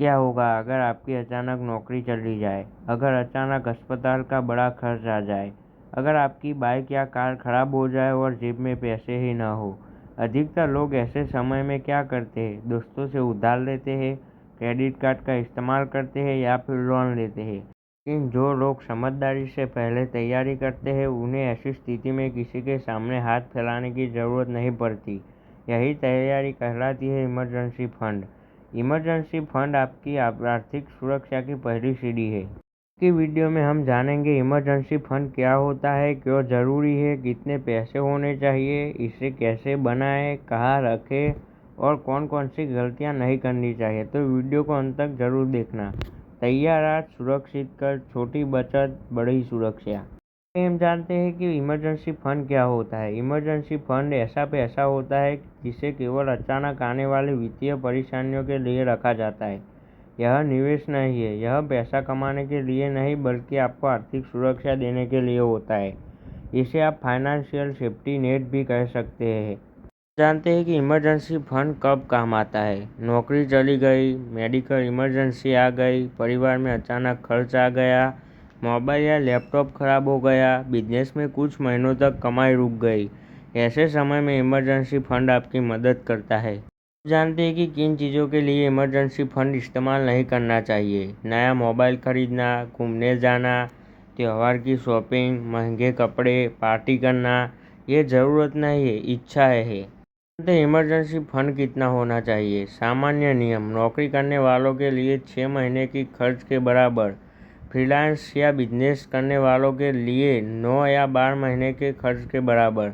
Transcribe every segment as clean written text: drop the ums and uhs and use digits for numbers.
क्या होगा अगर आपकी अचानक नौकरी चली जाए, अगर अचानक अस्पताल का बड़ा खर्च आ जाए, अगर आपकी बाइक या कार खराब हो जाए और जेब में पैसे ही ना हो। अधिकतर लोग ऐसे समय में क्या करते हैं? दोस्तों से उधार लेते हैं, क्रेडिट कार्ड का इस्तेमाल करते हैं या फिर लोन लेते हैं। लेकिन जो लोग समझदारी से पहले तैयारी करते हैं, उन्हें ऐसी स्थिति में किसी के सामने हाथ फैलाने की ज़रूरत नहीं पड़ती। यही तैयारी कहलाती है इमरजेंसी फंड। इमरजेंसी फंड आपकी आर्थिक सुरक्षा की पहली सीढ़ी है। की वीडियो में हम जानेंगे इमरजेंसी फंड क्या होता है, क्यों ज़रूरी है, कितने पैसे होने चाहिए, इसे कैसे बनाएं, कहाँ रखें और कौन कौन सी गलतियां नहीं करनी चाहिए। तो वीडियो को अंत तक जरूर देखना। तैयार आज सुरक्षित कर, छोटी बचत बड़ी सुरक्षा। हम जानते हैं कि इमरजेंसी फंड क्या होता है। इमरजेंसी फंड ऐसा पैसा होता है जिसे केवल अचानक आने वाली वित्तीय परेशानियों के लिए रखा जाता है। यह निवेश नहीं है, यह पैसा कमाने के लिए नहीं बल्कि आपको आर्थिक सुरक्षा देने के लिए होता है। इसे आप फाइनेंशियल सेफ्टी नेट भी कह सकते हैं। जानते हैं कि इमरजेंसी फंड कब काम आता है। नौकरी चली गई, मेडिकल इमरजेंसी आ गई, परिवार में अचानक खर्च आ गया, मोबाइल या लैपटॉप खराब हो गया, बिजनेस में कुछ महीनों तक कमाई रुक गई। ऐसे समय में इमरजेंसी फंड आपकी मदद करता है। जानते हैं कि किन चीज़ों के लिए इमरजेंसी फंड इस्तेमाल नहीं करना चाहिए। नया मोबाइल खरीदना, घूमने जाना, त्यौहार की शॉपिंग, महंगे कपड़े, पार्टी करना, ये ज़रूरत नहीं है, इच्छा है। इमरजेंसी फंड कितना होना चाहिए? सामान्य नियम, नौकरी करने वालों के लिए 6 महीने की खर्च के बराबर, फ्रीलांस या बिजनेस करने वालों के लिए 9 या 12 महीने के खर्च के बराबर।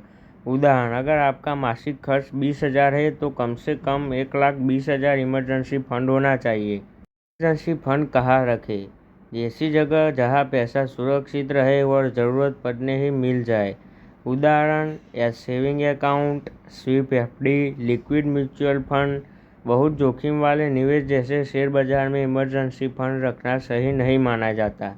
उदाहरण, अगर आपका मासिक खर्च 20,000 है तो कम से कम 1,20,000 इमरजेंसी फंड होना चाहिए। इमरजेंसी फंड कहाँ रखें? ऐसी जगह जहाँ पैसा सुरक्षित रहे और ज़रूरत पड़ने ही मिल जाए। उदाहरण या saving account, sweep FD, liquid mutual fund. बहुत जोखिम वाले निवेश जैसे शेयर बाजार में इमरजेंसी फंड रखना सही नहीं माना जाता।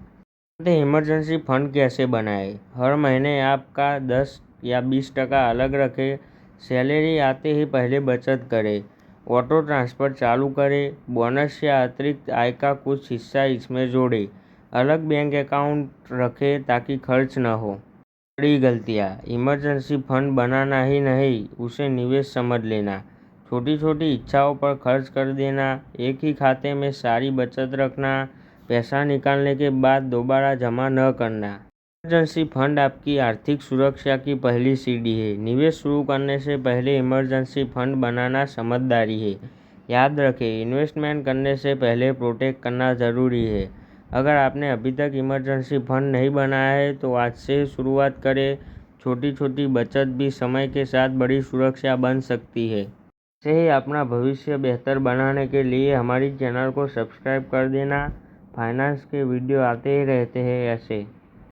इमरजेंसी फंड कैसे बनाएं? हर महीने आपका 10 या 20% अलग रखें। सैलरी आते ही पहले बचत करें। ऑटो ट्रांसफ़र चालू करें। बोनस या अतिरिक्त आय का कुछ हिस्सा इसमें जोड़ें। अलग बैंक अकाउंट रखें ताकि खर्च न हो। बड़ी गलतियाँ, इमरजेंसी फंड बनाना ही नहीं, उसे निवेश समझ लेना। छोटी छोटी इच्छाओं पर खर्च कर देना, एक ही खाते में सारी बचत रखना, पैसा निकालने के बाद दोबारा जमा न करना। इमरजेंसी फंड आपकी आर्थिक सुरक्षा की पहली सीढ़ी है। निवेश शुरू करने से पहले इमरजेंसी फंड बनाना समझदारी है। याद रखें, इन्वेस्टमेंट करने से पहले प्रोटेक्ट करना ज़रूरी है। अगर आपने अभी तक इमरजेंसी फंड नहीं बनाया है तो आज से शुरुआत करें। छोटी छोटी बचत भी समय के साथ बड़ी सुरक्षा बन सकती है। ऐसे ही अपना भविष्य बेहतर बनाने के लिए हमारी चैनल को सब्सक्राइब कर देना। फाइनेंस के वीडियो आते ही रहते हैं ऐसे।